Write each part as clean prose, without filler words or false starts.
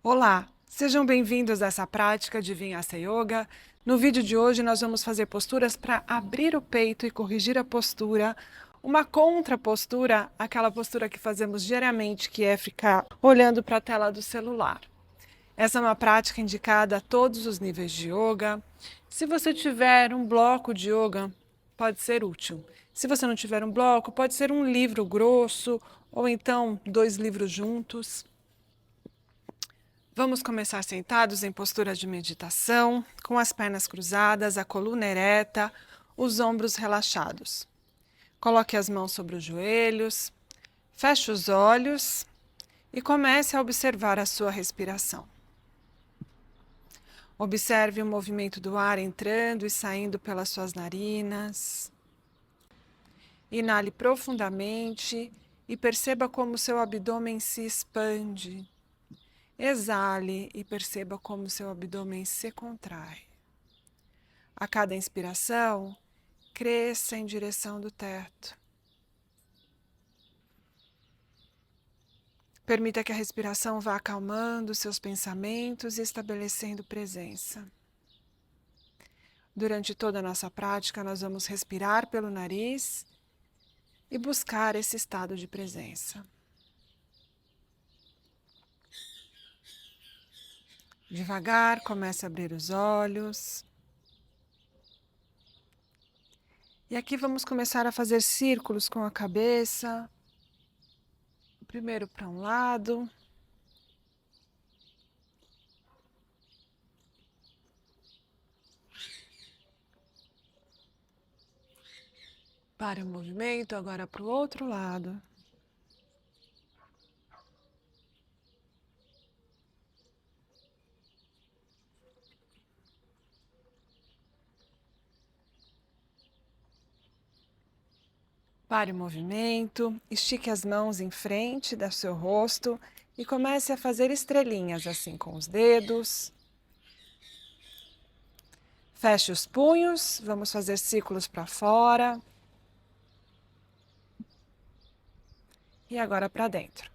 Olá, sejam bem-vindos a essa prática de Vinyasa Yoga. No vídeo de hoje nós vamos fazer posturas para abrir o peito e corrigir a postura, uma contrapostura àquela postura que fazemos diariamente, que é ficar olhando para a tela do celular. Essa é uma prática indicada a todos os níveis de yoga. Se você tiver um bloco de yoga, pode ser útil. Se você não tiver um bloco, pode ser um livro grosso ou então 2 livros juntos. Vamos começar sentados em postura de meditação, com as pernas cruzadas, a coluna ereta, os ombros relaxados. Coloque as mãos sobre os joelhos, feche os olhos e comece a observar a sua respiração. Observe o movimento do ar entrando e saindo pelas suas narinas. Inale profundamente e perceba como seu abdômen se expande. Exale e perceba como seu abdômen se contrai. A cada inspiração, cresça em direção do teto. Permita que a respiração vá acalmando seus pensamentos e estabelecendo presença. Durante toda a nossa prática, nós vamos respirar pelo nariz e buscar esse estado de presença. Devagar, comece a abrir os olhos. E aqui vamos começar a fazer círculos com a cabeça. Primeiro para um lado. Para o movimento, agora para o outro lado. Pare o movimento, estique as mãos em frente do seu rosto e comece a fazer estrelinhas assim com os dedos. Feche os punhos, vamos fazer círculos para fora. E agora para dentro.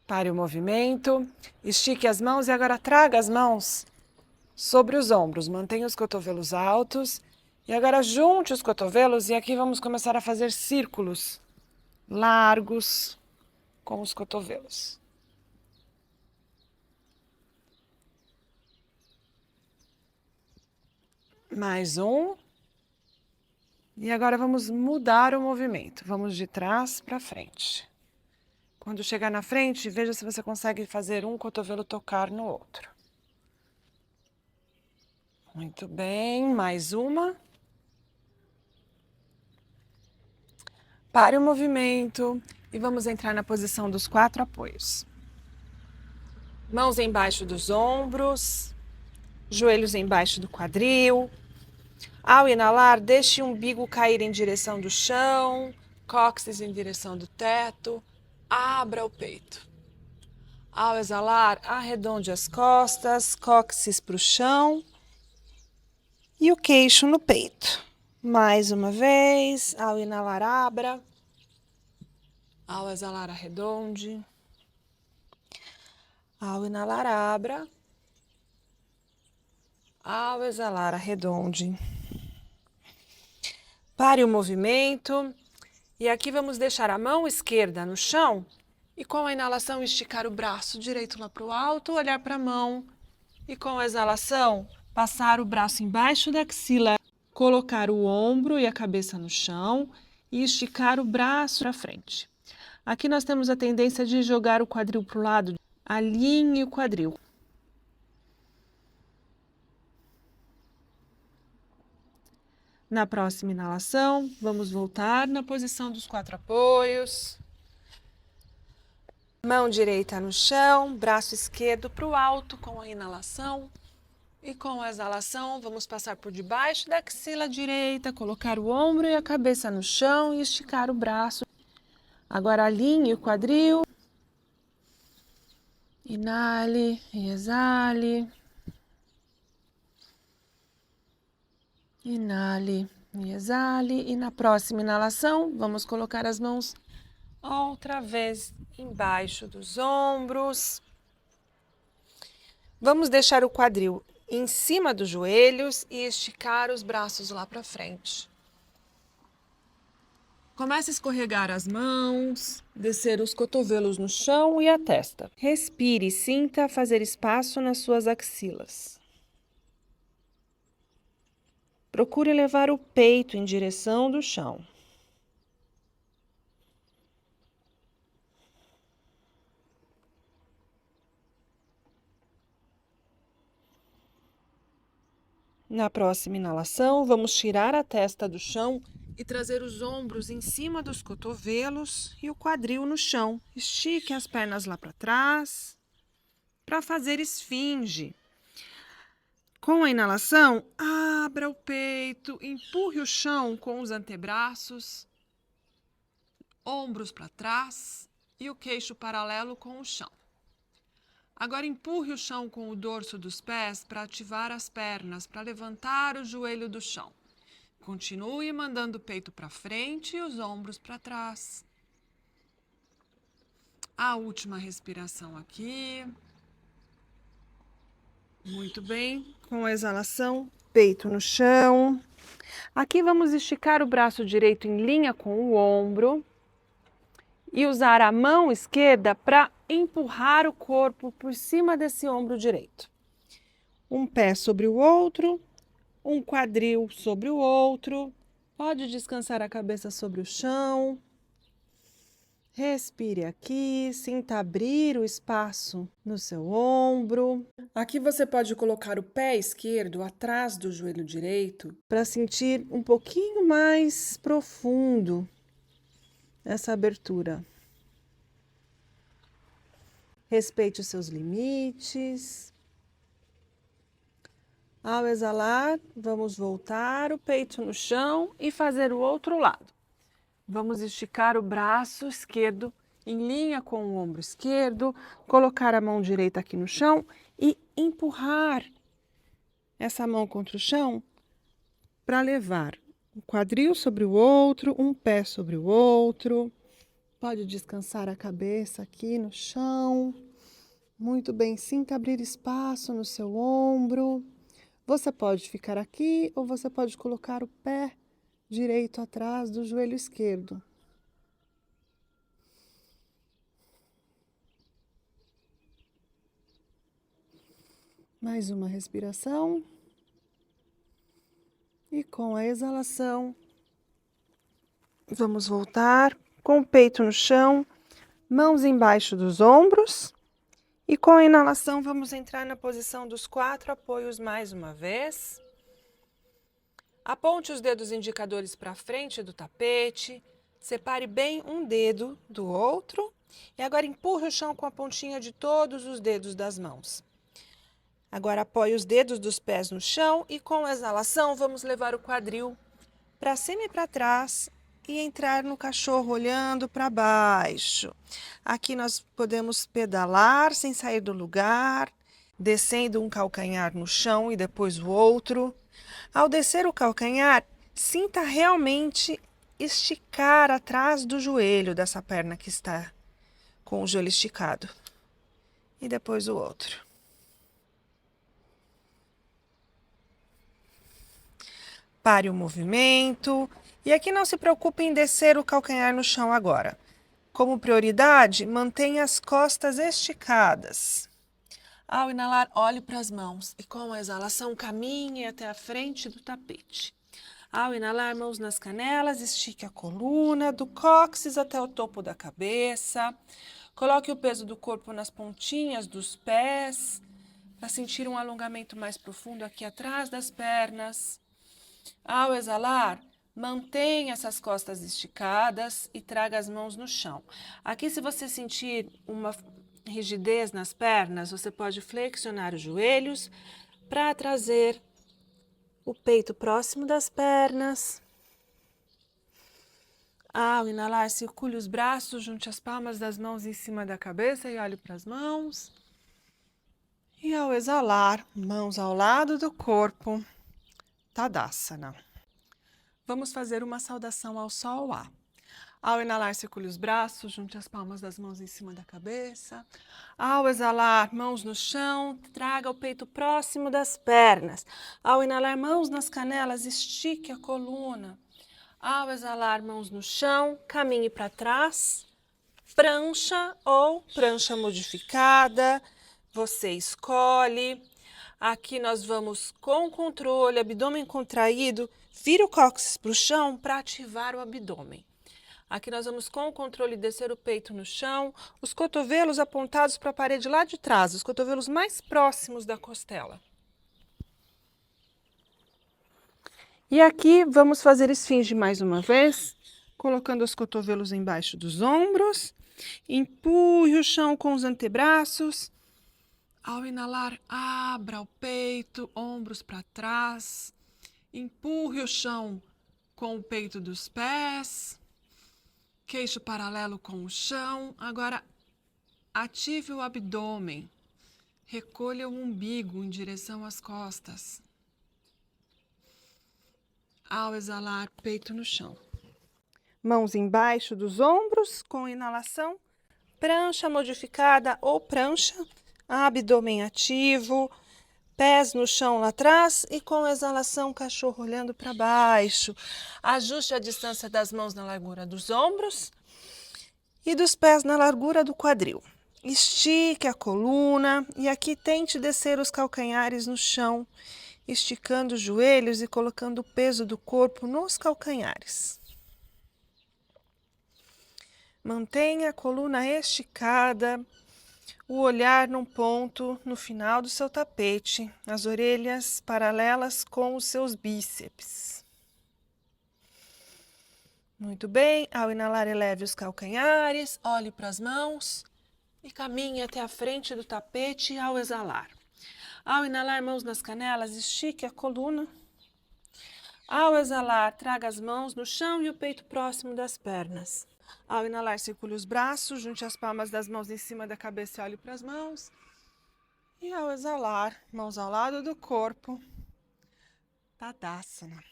Pare o movimento, estique as mãos e agora traga as mãos sobre os ombros. Mantenha os cotovelos altos e agora junte os cotovelos e aqui vamos começar a fazer círculos largos com os cotovelos. Mais um. E agora vamos mudar o movimento. Vamos de trás para frente. Quando chegar na frente, veja se você consegue fazer um cotovelo tocar no outro. Muito bem, mais uma. Pare o movimento e vamos entrar na posição dos 4 apoios. Mãos embaixo dos ombros, joelhos embaixo do quadril. Ao inalar, deixe o umbigo cair em direção do chão, cóccix em direção do teto. Abra o peito. Ao exalar, arredonde as costas, cóccix para o chão e o queixo no peito. Mais uma vez, ao inalar, abra. Ao exalar, arredonde. Ao inalar, abra. Ao exalar, arredonde. Pare o movimento. E aqui vamos deixar a mão esquerda no chão e com a inalação esticar o braço direito lá para o alto, olhar para a mão e com a exalação passar o braço embaixo da axila, colocar o ombro e a cabeça no chão e esticar o braço para frente. Aqui nós temos a tendência de jogar o quadril para o lado, alinhe o quadril. Na próxima inalação, vamos voltar na posição dos 4 apoios. Mão direita no chão, braço esquerdo para o alto com a inalação. E com a exalação, vamos passar por debaixo da axila direita, colocar o ombro e a cabeça no chão e esticar o braço. Agora alinhe o quadril. Inale e exale. Inale E exale. E na próxima inalação, vamos colocar as mãos outra vez embaixo dos ombros. Vamos deixar o quadril em cima dos joelhos e esticar os braços lá para frente. Comece a escorregar as mãos, descer os cotovelos no chão e a testa. Respire e sinta fazer espaço nas suas axilas. Procure levar o peito em direção do chão. Na próxima inalação, vamos tirar a testa do chão e trazer os ombros em cima dos cotovelos e o quadril no chão. Estique as pernas lá para trás para fazer esfinge. Com a inalação, abra o peito, empurre o chão com os antebraços, ombros para trás e o queixo paralelo com o chão. Agora empurre o chão com o dorso dos pés para ativar as pernas, para levantar o joelho do chão. Continue mandando o peito para frente e os ombros para trás. A última respiração aqui. Muito bem. Com a exalação, peito no chão. Aqui vamos esticar o braço direito em linha com o ombro e usar a mão esquerda para empurrar o corpo por cima desse ombro direito. Um pé sobre o outro, um quadril sobre o outro. Pode descansar a cabeça sobre o chão. Respire aqui, sinta abrir o espaço no seu ombro. Aqui você pode colocar o pé esquerdo atrás do joelho direito para sentir um pouquinho mais profundo essa abertura. Respeite os seus limites. Ao exalar, vamos voltar o peito no chão e fazer o outro lado. Vamos esticar o braço esquerdo em linha com o ombro esquerdo, colocar a mão direita aqui no chão e empurrar essa mão contra o chão para levar o quadril sobre o outro, um pé sobre o outro. Pode descansar a cabeça aqui no chão. Muito bem, sinta abrir espaço no seu ombro. Você pode ficar aqui ou você pode colocar o pé direito atrás do joelho esquerdo. Mais uma respiração. E com a exalação, vamos voltar com o peito no chão, mãos embaixo dos ombros. E com a inalação, vamos entrar na posição dos 4 apoios mais uma vez. Aponte os dedos indicadores para frente do tapete, separe bem um dedo do outro e agora empurre o chão com a pontinha de todos os dedos das mãos. Agora apoie os dedos dos pés no chão e com a exalação vamos levar o quadril para cima e para trás e entrar no cachorro olhando para baixo. Aqui nós podemos pedalar sem sair do lugar, descendo um calcanhar no chão e depois o outro. Ao descer o calcanhar, sinta realmente esticar atrás do joelho dessa perna que está com o joelho esticado. E depois o outro. Pare o movimento. E aqui não se preocupe em descer o calcanhar no chão agora. Como prioridade, mantenha as costas esticadas. Ao inalar, olhe para as mãos e com a exalação caminhe até a frente do tapete. Ao inalar, mãos nas canelas, estique a coluna, do cóccix até o topo da cabeça. Coloque o peso do corpo nas pontinhas dos pés, para sentir um alongamento mais profundo aqui atrás das pernas. Ao exalar, mantenha essas costas esticadas e traga as mãos no chão. Aqui, se você sentir uma rigidez nas pernas, você pode flexionar os joelhos para trazer o peito próximo das pernas. Ao inalar, circule os braços, junte as palmas das mãos em cima da cabeça e olhe para as mãos. E ao exalar, mãos ao lado do corpo, Tadasana. Vamos fazer uma saudação ao sol A. Ao inalar, circule os braços, junte as palmas das mãos em cima da cabeça. Ao exalar, mãos no chão, traga o peito próximo das pernas. Ao inalar, mãos nas canelas, estique a coluna. Ao exalar, mãos no chão, caminhe para trás. Prancha ou prancha modificada, você escolhe. Aqui nós vamos com controle, abdômen contraído, vira o cóccix para o chão para ativar o abdômen. Aqui nós vamos com o controle descer o peito no chão, os cotovelos apontados para a parede lá de trás, os cotovelos mais próximos da costela. E aqui vamos fazer esfinge mais uma vez, colocando os cotovelos embaixo dos ombros. Empurre o chão com os antebraços. Ao inalar, abra o peito, ombros para trás. Empurre o chão com o peito dos pés. Queixo paralelo com o chão. Agora, ative o abdômen. Recolha o umbigo em direção às costas. Ao exalar, peito no chão. Mãos embaixo dos ombros, com inalação. Prancha modificada ou prancha. Abdômen ativo. Pés no chão lá atrás e com exalação, cachorro olhando para baixo. Ajuste a distância das mãos na largura dos ombros e dos pés na largura do quadril. Estique a coluna e aqui tente descer os calcanhares no chão, esticando os joelhos e colocando o peso do corpo nos calcanhares. Mantenha a coluna esticada. O olhar num ponto no final do seu tapete, as orelhas paralelas com os seus bíceps. Muito bem, ao inalar eleve os calcanhares, olhe para as mãos e caminhe até a frente do tapete ao exalar. Ao inalar, mãos nas canelas, estique a coluna. Ao exalar, traga as mãos no chão e o peito próximo das pernas. Ao inalar, circule os braços, junte as palmas das mãos em cima da cabeça e olhe para as mãos. E ao exalar, mãos ao lado do corpo, Tadasana.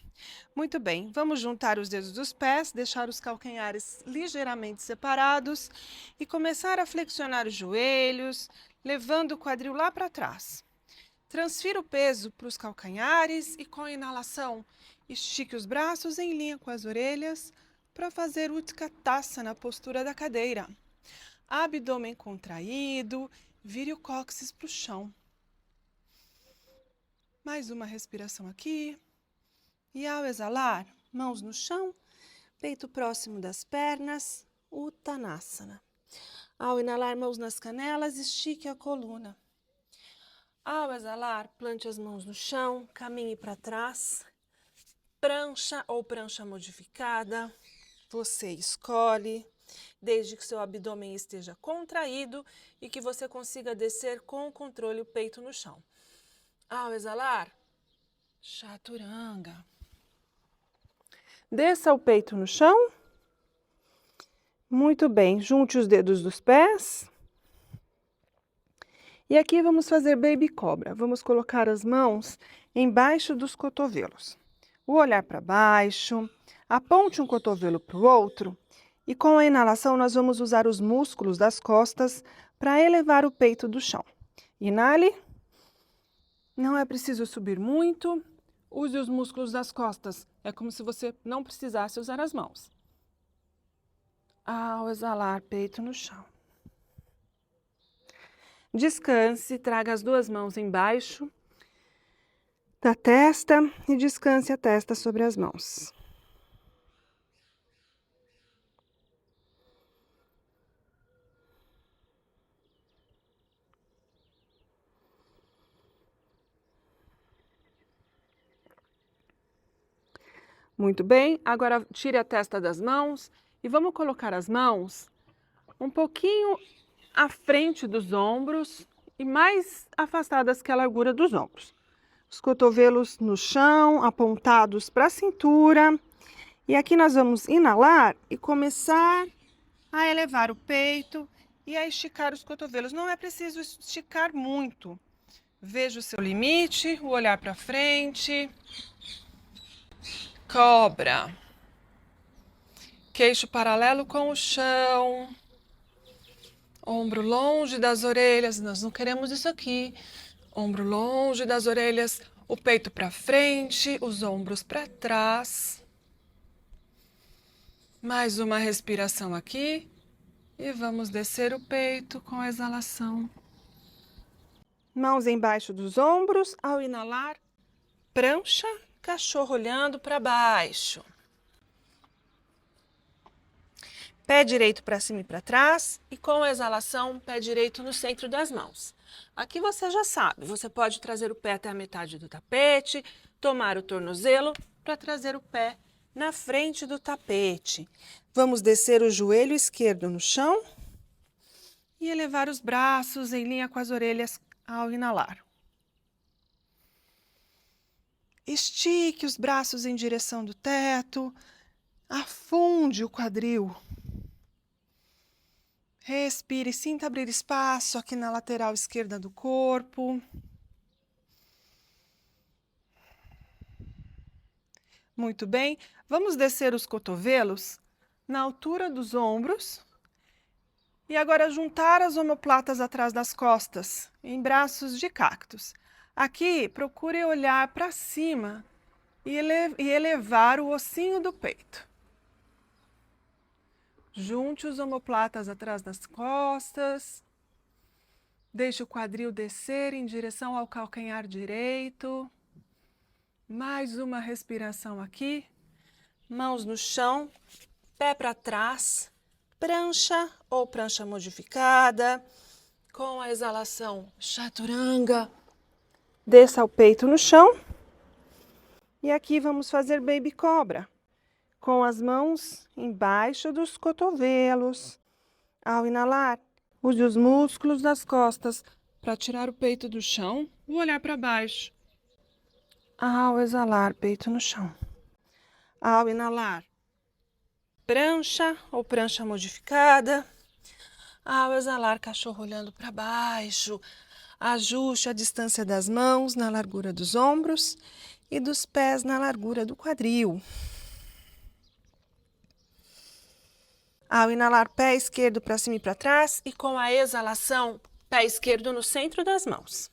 Muito bem, vamos juntar os dedos dos pés, deixar os calcanhares ligeiramente separados e começar a flexionar os joelhos, levando o quadril lá para trás. Transfira o peso para os calcanhares e com a inalação, estique os braços em linha com as orelhas, para fazer Utkatasana, na postura da cadeira. Abdômen contraído, vire o cóccix para o chão. Mais uma respiração aqui. E ao exalar, mãos no chão, peito próximo das pernas, Uttanasana. Ao inalar, mãos nas canelas, estique a coluna. Ao exalar, plante as mãos no chão, caminhe para trás. Prancha ou prancha modificada. Você escolhe, desde que seu abdômen esteja contraído e que você consiga descer com controle o peito no chão. Ao exalar, Chaturanga. Desça o peito no chão. Muito bem, junte os dedos dos pés. E aqui vamos fazer Baby Cobra. Vamos colocar as mãos embaixo dos cotovelos. O olhar para baixo. Aponte um cotovelo para o outro e com a inalação nós vamos usar os músculos das costas para elevar o peito do chão. Inale, não é preciso subir muito, use os músculos das costas, é como se você não precisasse usar as mãos. Ao exalar, peito no chão. Descanse, traga as duas mãos embaixo da testa e descanse a testa sobre as mãos. Muito bem, agora tire a testa das mãos e vamos colocar as mãos um pouquinho à frente dos ombros e mais afastadas que a largura dos ombros. Os cotovelos no chão, apontados para a cintura. E aqui nós vamos inalar e começar a elevar o peito e a esticar os cotovelos. Não é preciso esticar muito. Veja o seu limite, o olhar para frente. cobra. Queixo paralelo com o chão. Ombro longe das orelhas, nós não queremos isso aqui. Ombro longe das orelhas, o peito para frente, os ombros para trás. Mais uma respiração aqui e vamos descer o peito com a exalação. Mãos embaixo dos ombros, ao inalar, prancha, cachorro olhando para baixo. Pé direito para cima e para trás e com a exalação, pé direito no centro das mãos. Aqui você já sabe, você pode trazer o pé até a metade do tapete, tomar o tornozelo para trazer o pé na frente do tapete. Vamos descer o joelho esquerdo no chão e elevar os braços em linha com as orelhas ao inalar. Estique os braços em direção do teto, afunde o quadril. Respire, sinta abrir espaço aqui na lateral esquerda do corpo. Muito bem, vamos descer os cotovelos na altura dos ombros. E agora juntar as omoplatas atrás das costas, em braços de cactos. Aqui, procure olhar para cima e elevar o ossinho do peito. Junte os omoplatas atrás das costas. Deixe o quadril descer em direção ao calcanhar direito. Mais uma respiração aqui. Mãos no chão, pé para trás, prancha ou prancha modificada. Com a exalação, chaturanga. Desça o peito no chão. E aqui vamos fazer baby cobra. Com as mãos embaixo dos cotovelos. Ao inalar, use os músculos das costas para tirar o peito do chão e olhar para baixo. Ao exalar, peito no chão. Ao inalar, prancha ou prancha modificada. Ao exalar, cachorro olhando para baixo. Ajuste a distância das mãos na largura dos ombros e dos pés na largura do quadril. Ao inalar, pé esquerdo para cima e para trás e com a exalação, pé esquerdo no centro das mãos.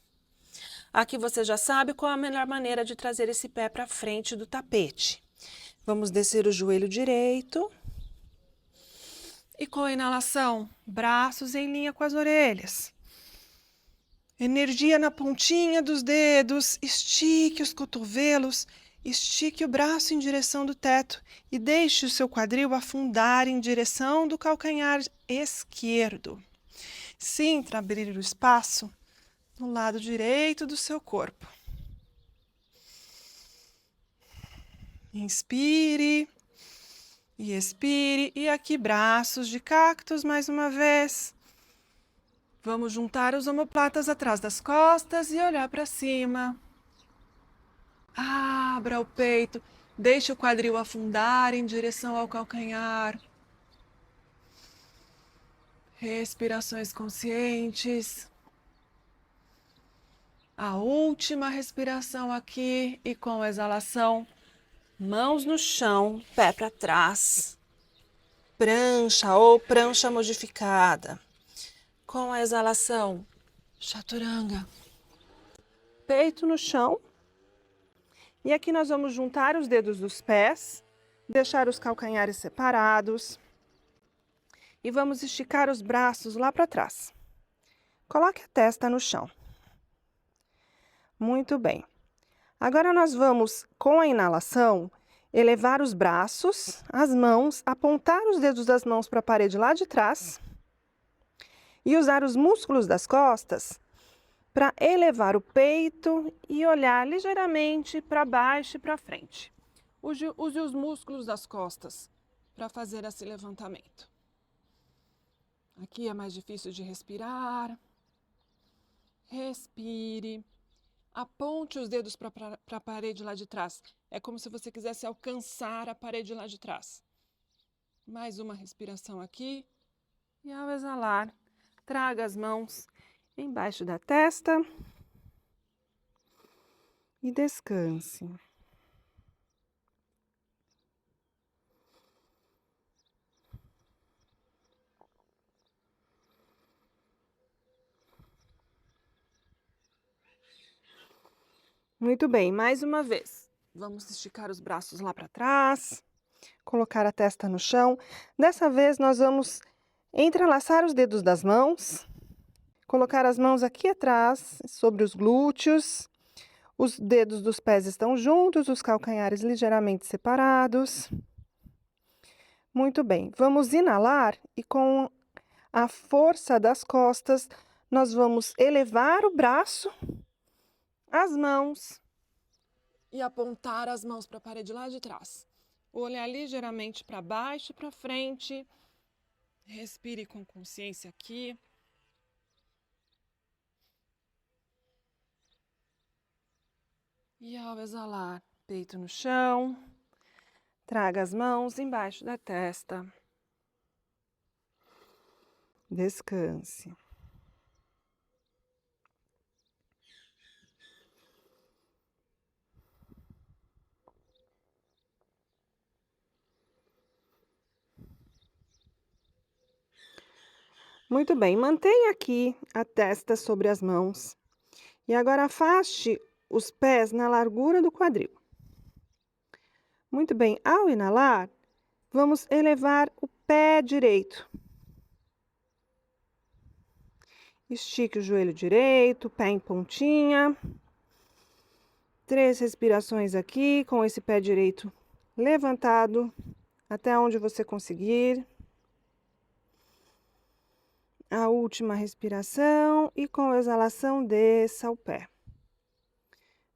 Aqui você já sabe qual a melhor maneira de trazer esse pé para frente do tapete. Vamos descer o joelho direito. E com a inalação, braços em linha com as orelhas. Energia na pontinha dos dedos, estique os cotovelos. Estique o braço em direção do teto e deixe o seu quadril afundar em direção do calcanhar esquerdo. Sinta abrir o espaço no lado direito do seu corpo. Inspire e expire. E aqui braços de cactos mais uma vez. Vamos juntar os omoplatas atrás das costas e olhar para cima. Abra o peito, deixe o quadril afundar em direção ao calcanhar. Respirações conscientes. A última respiração aqui e com a exalação, mãos no chão, pé para trás. Prancha ou prancha modificada. Com a exalação, chaturanga. Peito no chão. E aqui nós vamos juntar os dedos dos pés, deixar os calcanhares separados e vamos esticar os braços lá para trás. Coloque a testa no chão. Muito bem. Agora nós vamos, com a inalação, elevar os braços, as mãos, apontar os dedos das mãos para a parede lá de trás e usar os músculos das costas para elevar o peito e olhar ligeiramente para baixo e para frente. Use os músculos das costas para fazer esse levantamento. Aqui é mais difícil de respirar. Respire. Aponte os dedos para a parede lá de trás. É como se você quisesse alcançar a parede lá de trás. Mais uma respiração aqui. E ao exalar, traga as mãos embaixo da testa e descanse. Muito bem, mais uma vez. Vamos esticar os braços lá para trás, colocar a testa no chão. Dessa vez, nós vamos entrelaçar os dedos das mãos, colocar as mãos aqui atrás, sobre os glúteos. Os dedos dos pés estão juntos, os calcanhares ligeiramente separados. Muito bem, vamos inalar e com a força das costas, nós vamos elevar o braço, as mãos e apontar as mãos para a parede lá de trás. Olhar ligeiramente para baixo e para frente. Respire com consciência aqui. E ao exalar, peito no chão, traga as mãos embaixo da testa. Descanse. Muito bem, mantenha aqui a testa sobre as mãos. E agora afaste os pés na largura do quadril. Muito bem, ao inalar, vamos elevar o pé direito. Estique o joelho direito, pé em pontinha. 3 respirações aqui, com esse pé direito levantado, até onde você conseguir. A última respiração e com a exalação desça o pé.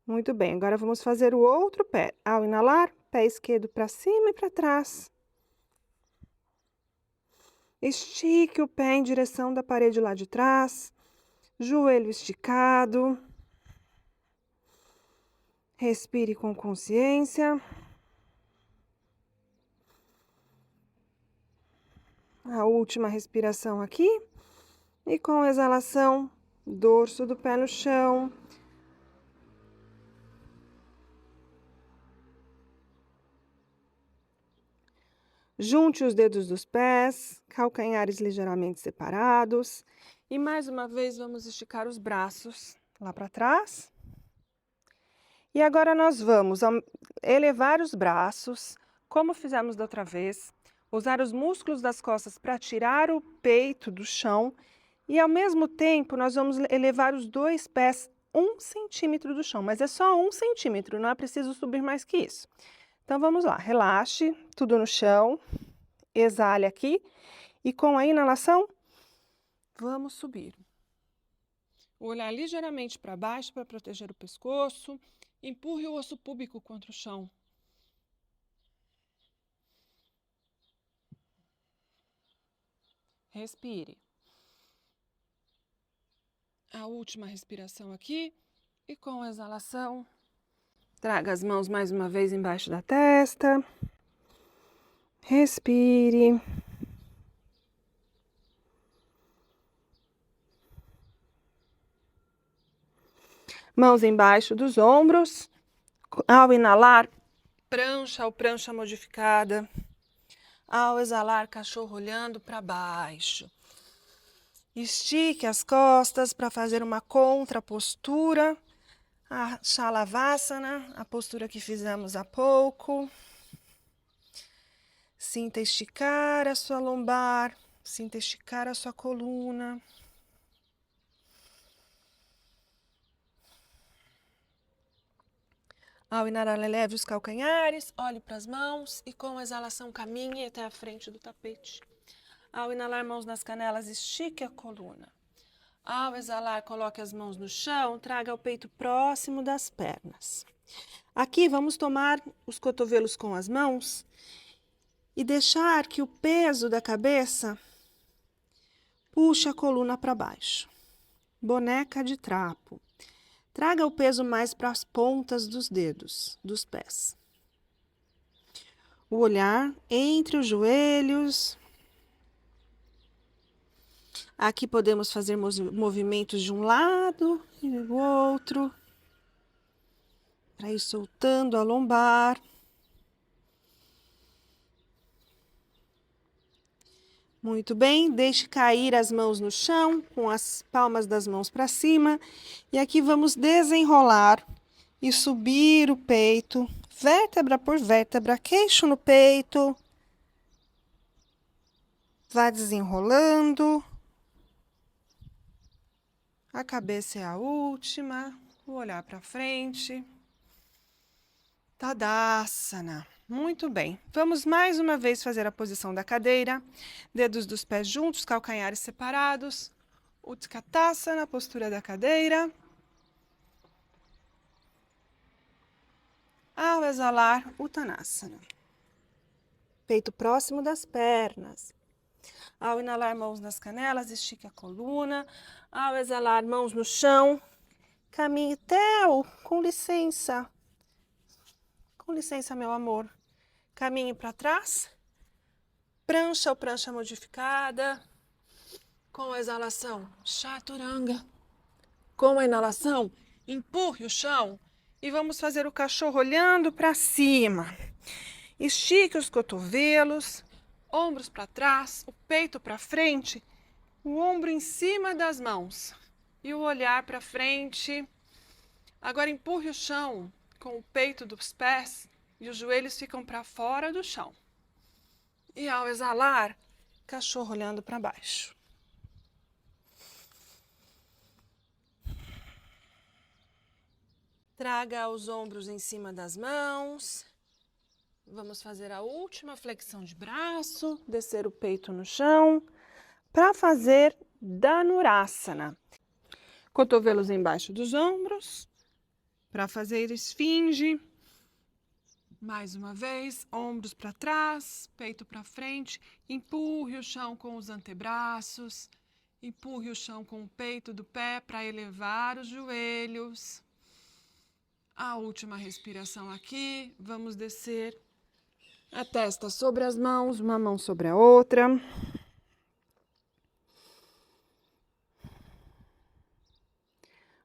Muito bem, agora vamos fazer o outro pé. Ao inalar, pé esquerdo para cima e para trás. Estique o pé em direção da parede lá de trás. Joelho esticado. Respire com consciência. A última respiração aqui. E com a exalação, dorso do pé no chão. Junte os dedos dos pés, calcanhares ligeiramente separados. E mais uma vez vamos esticar os braços lá para trás. E agora nós vamos elevar os braços, como fizemos da outra vez. Usar os músculos das costas para tirar o peito do chão. E ao mesmo tempo nós vamos elevar os 2 pés 1 centímetro do chão. Mas é só 1 centímetro, não é preciso subir mais que isso. Então vamos lá, relaxe, tudo no chão. Exale aqui e com a inalação, vamos subir. Olhar ligeiramente para baixo para proteger o pescoço. Empurre o osso púbico contra o chão. Respire. A última respiração aqui e com a exalação, traga as mãos mais uma vez embaixo da testa. Respire. Mãos embaixo dos ombros. Ao inalar, prancha ou prancha modificada. Ao exalar, cachorro olhando para baixo. Estique as costas para fazer uma contrapostura. A Shalavasana, a postura que fizemos há pouco. Sinta esticar a sua lombar, sinta esticar a sua coluna. Ao inalar, eleve os calcanhares, olhe para as mãos e com a exalação caminhe até a frente do tapete. Ao inalar, mãos nas canelas, estique a coluna. Ao exalar, coloque as mãos no chão, traga o peito próximo das pernas. Aqui vamos tomar os cotovelos com as mãos e deixar que o peso da cabeça puxe a coluna para baixo. Boneca de trapo. Traga o peso mais para as pontas dos dedos, dos pés. O olhar entre os joelhos. Aqui podemos fazer movimentos de um lado e do outro. Para ir soltando a lombar. Muito bem, deixe cair as mãos no chão, com as palmas das mãos para cima. E aqui vamos desenrolar e subir o peito, vértebra por vértebra, queixo no peito. Vá desenrolando. A cabeça é a última, o olhar para frente. Tadasana. Muito bem. Vamos mais uma vez fazer a posição da cadeira. Dedos dos pés juntos, calcanhares separados. Utkatasana, postura da cadeira. Ao exalar, Uttanasana. Peito próximo das pernas. Ao inalar, mãos nas canelas, estique a coluna. Ao exalar, mãos no chão. Caminhe, Theo, com licença. Com licença, meu amor. Caminhe para trás. Prancha ou prancha modificada. Com a exalação, Chaturanga. Com a inalação, empurre o chão. E vamos fazer o cachorro olhando para cima. Estique os cotovelos, ombros para trás, o peito para frente, o ombro em cima das mãos e o olhar para frente. Agora empurre o chão com o peito dos pés e os joelhos ficam para fora do chão. E ao exalar, cachorro olhando para baixo. Traga os ombros em cima das mãos. Vamos fazer a última flexão de braço, descer o peito no chão, para fazer Dhanurasana. Cotovelos embaixo dos ombros, para fazer esfinge. Mais uma vez, ombros para trás, peito para frente, empurre o chão com os antebraços, empurre o chão com o peito do pé para elevar os joelhos. A última respiração aqui, vamos descer a testa sobre as mãos, uma mão sobre a outra.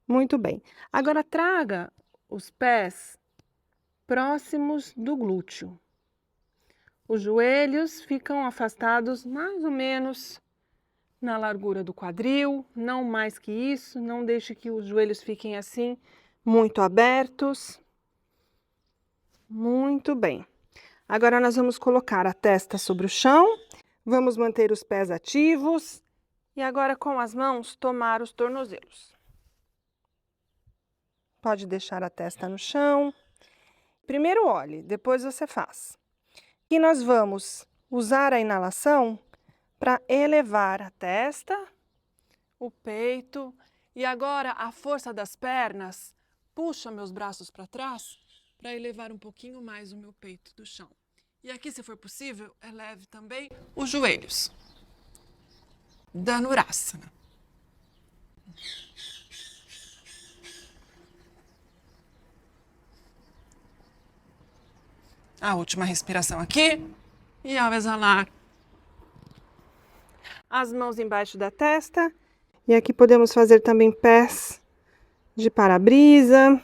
Muito bem. Agora traga os pés próximos do glúteo. Os joelhos ficam afastados mais ou menos na largura do quadril, não mais que isso. Não deixe que os joelhos fiquem assim, muito abertos. Muito bem. Agora nós vamos colocar a testa sobre o chão, vamos manter os pés ativos e agora com as mãos tomar os tornozelos. Pode deixar a testa no chão. Primeiro olhe, depois você faz. E nós vamos usar a inalação para elevar a testa, o peito e agora a força das pernas. Puxa meus braços para trás para elevar um pouquinho mais o meu peito do chão. E aqui, se for possível, eleve também os joelhos. Dhanurasana. A última respiração aqui. E ao exalar, as mãos embaixo da testa. E aqui podemos fazer também pés de para-brisa.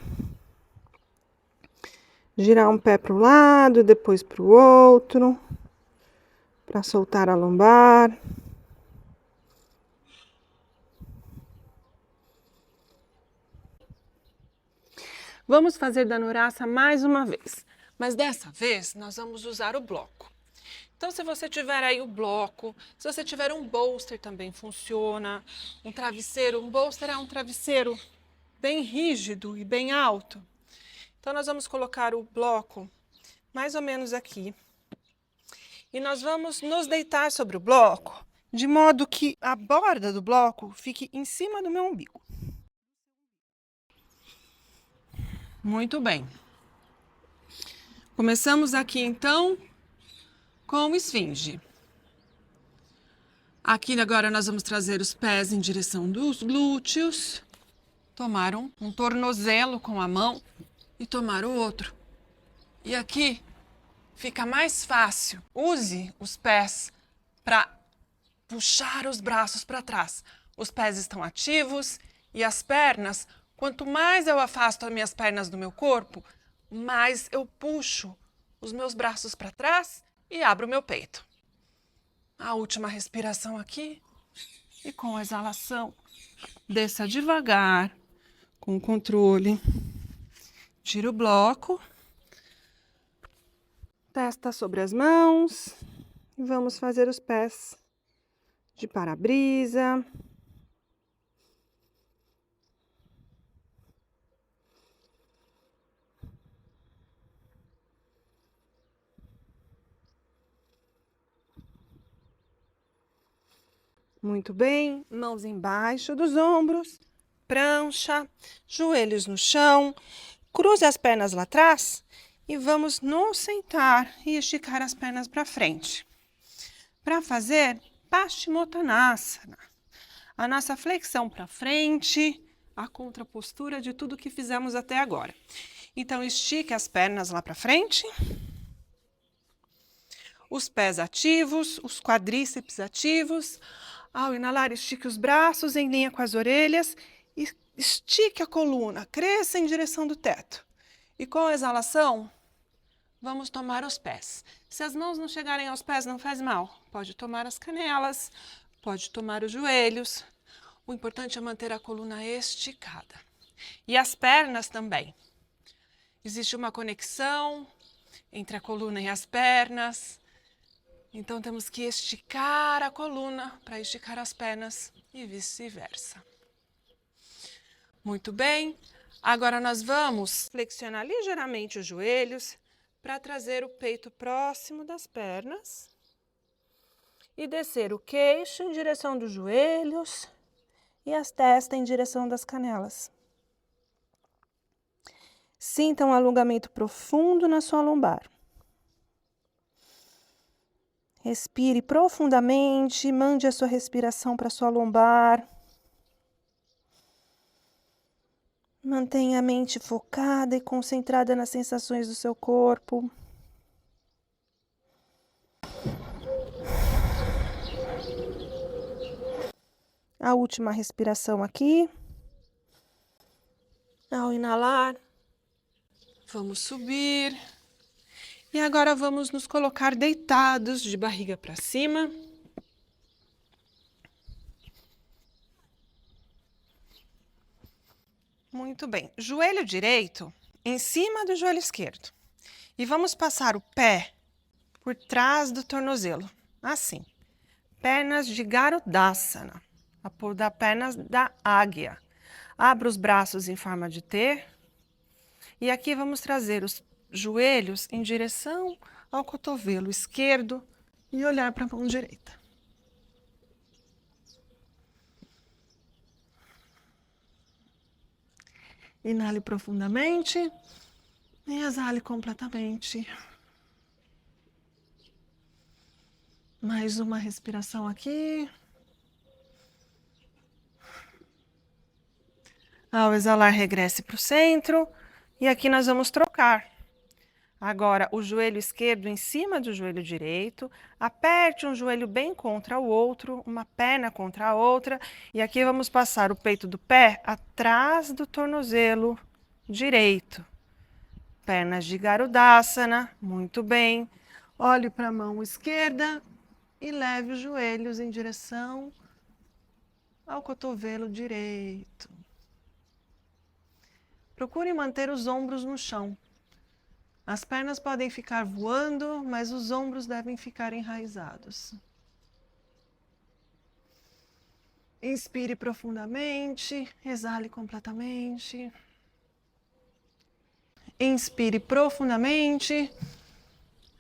Girar um pé para o lado, depois para o outro, para soltar a lombar. Vamos fazer Dhanurasana mais uma vez, mas dessa vez nós vamos usar o bloco. Então, se você tiver aí o bloco, se você tiver um bolster também funciona, um travesseiro, um bolster é um travesseiro bem rígido e bem alto. Então, nós vamos colocar o bloco mais ou menos aqui. E nós vamos nos deitar sobre o bloco, de modo que a borda do bloco fique em cima do meu umbigo. Muito bem. Começamos aqui, então, com o esfinge. Aqui agora nós vamos trazer os pés em direção dos glúteos. Tomar um tornozelo com a mão. E tomar o outro. E aqui fica mais fácil. Use os pés para puxar os braços para trás. Os pés estão ativos e as pernas, quanto mais eu afasto as minhas pernas do meu corpo, mais eu puxo os meus braços para trás e abro o meu peito. A última respiração aqui. E com a exalação, desça devagar, com controle. Tira o bloco. Testa sobre as mãos. E vamos fazer os pés de para-brisa. Muito bem, mãos embaixo dos ombros, prancha, joelhos no chão, cruze as pernas lá atrás e vamos nos sentar e esticar as pernas para frente. Para fazer Paschimottanasana, a nossa flexão para frente, a contrapostura de tudo que fizemos até agora. Então, estique as pernas lá para frente. Os pés ativos, os quadríceps ativos. Ao inalar, estique os braços em linha com as orelhas e estique a coluna, cresça em direção do teto. E com a exalação, vamos tomar os pés. Se as mãos não chegarem aos pés, não faz mal. Pode tomar as canelas, pode tomar os joelhos. O importante é manter a coluna esticada. E as pernas também. Existe uma conexão entre a coluna e as pernas. Então, temos que esticar a coluna para esticar as pernas e vice-versa. Muito bem. Agora, nós vamos flexionar ligeiramente os joelhos para trazer o peito próximo das pernas e descer o queixo em direção dos joelhos e as testas em direção das canelas. Sinta um alongamento profundo na sua lombar. Respire profundamente, mande a sua respiração para a sua lombar. Mantenha a mente focada e concentrada nas sensações do seu corpo. A última respiração aqui. Ao inalar, vamos subir. E agora vamos nos colocar deitados de barriga para cima. Muito bem. Joelho direito em cima do joelho esquerdo. E vamos passar o pé por trás do tornozelo. Assim. Pernas de Garudasana. Da pernas da águia. Abra os braços em forma de T. E aqui vamos trazer os joelhos em direção ao cotovelo esquerdo e olhar para a mão direita. Inale profundamente e exale completamente. Mais uma respiração aqui. Ao exalar, regresse para o centro. E aqui nós vamos trocar. Agora, o joelho esquerdo em cima do joelho direito. Aperte um joelho bem contra o outro, uma perna contra a outra. E aqui vamos passar o peito do pé atrás do tornozelo direito. Pernas de Garudasana, muito bem. Olhe para a mão esquerda e leve os joelhos em direção ao cotovelo direito. Procure manter os ombros no chão. As pernas podem ficar voando, mas os ombros devem ficar enraizados. Inspire profundamente, exale completamente. Inspire profundamente,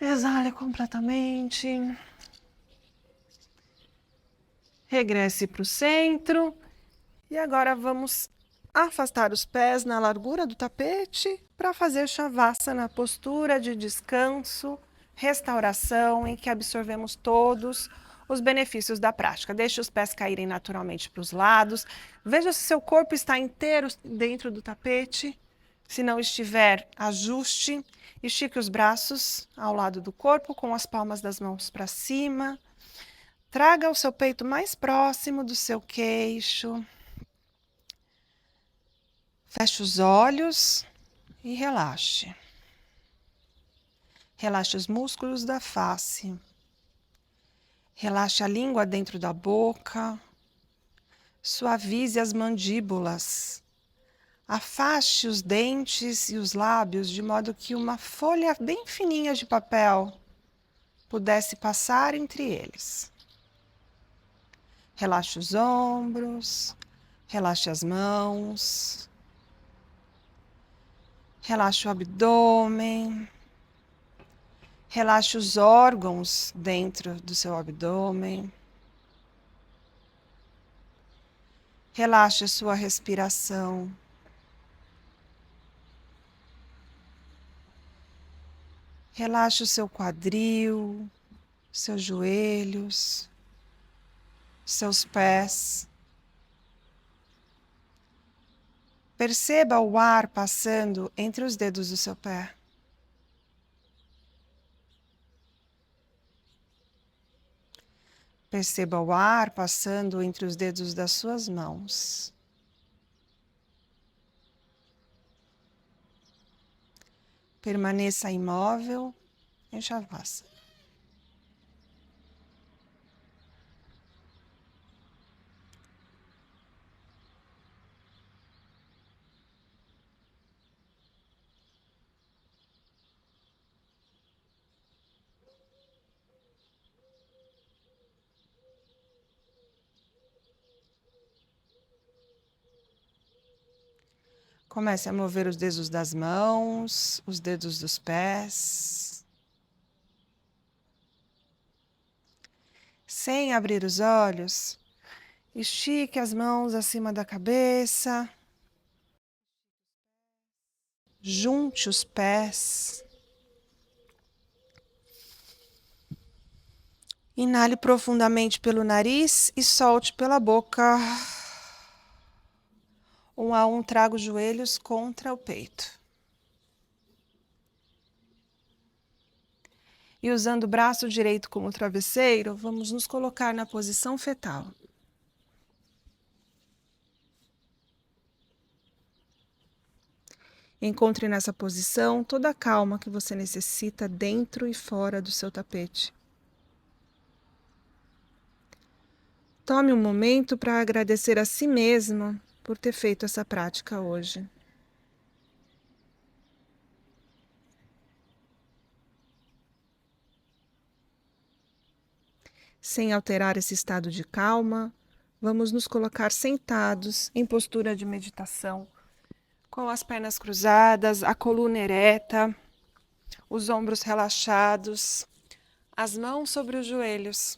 exale completamente. Regresse para o centro. E agora vamos afastar os pés na largura do tapete para fazer Shavasana, postura de descanso, restauração, em que absorvemos todos os benefícios da prática. Deixe os pés caírem naturalmente para os lados. Veja se seu corpo está inteiro dentro do tapete. Se não estiver, ajuste. Estique os braços ao lado do corpo, com as palmas das mãos para cima. Traga o seu peito mais próximo do seu queixo. Feche os olhos e relaxe. Relaxe os músculos da face. Relaxe a língua dentro da boca. Suavize as mandíbulas. Afaste os dentes e os lábios de modo que uma folha bem fininha de papel pudesse passar entre eles. Relaxe os ombros, relaxe as mãos, relaxe o abdômen, relaxe os órgãos dentro do seu abdômen. Relaxe a sua respiração. Relaxe o seu quadril, seus joelhos, seus pés. Perceba o ar passando entre os dedos do seu pé. Perceba o ar passando entre os dedos das suas mãos. Permaneça imóvel em Shavasana. Comece a mover os dedos das mãos, os dedos dos pés. Sem abrir os olhos, estique as mãos acima da cabeça. Junte os pés. Inale profundamente pelo nariz e solte pela boca. 1 a 1, traga os joelhos contra o peito. E usando o braço direito como travesseiro, vamos nos colocar na posição fetal. Encontre nessa posição toda a calma que você necessita dentro e fora do seu tapete. Tome um momento para agradecer a si mesmo por ter feito essa prática hoje. Sem alterar esse estado de calma, vamos nos colocar sentados em postura de meditação, com as pernas cruzadas, a coluna ereta, os ombros relaxados, as mãos sobre os joelhos.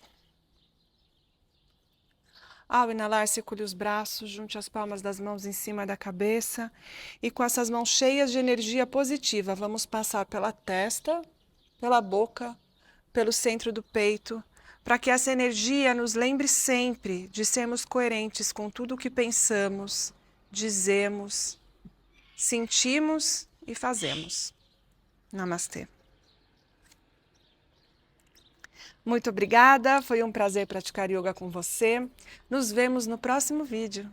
Ao inalar, circule os braços, junte as palmas das mãos em cima da cabeça e com essas mãos cheias de energia positiva, vamos passar pela testa, pela boca, pelo centro do peito, para que essa energia nos lembre sempre de sermos coerentes com tudo o que pensamos, dizemos, sentimos e fazemos. Namastê. Muito obrigada, foi um prazer praticar yoga com você. Nos vemos no próximo vídeo.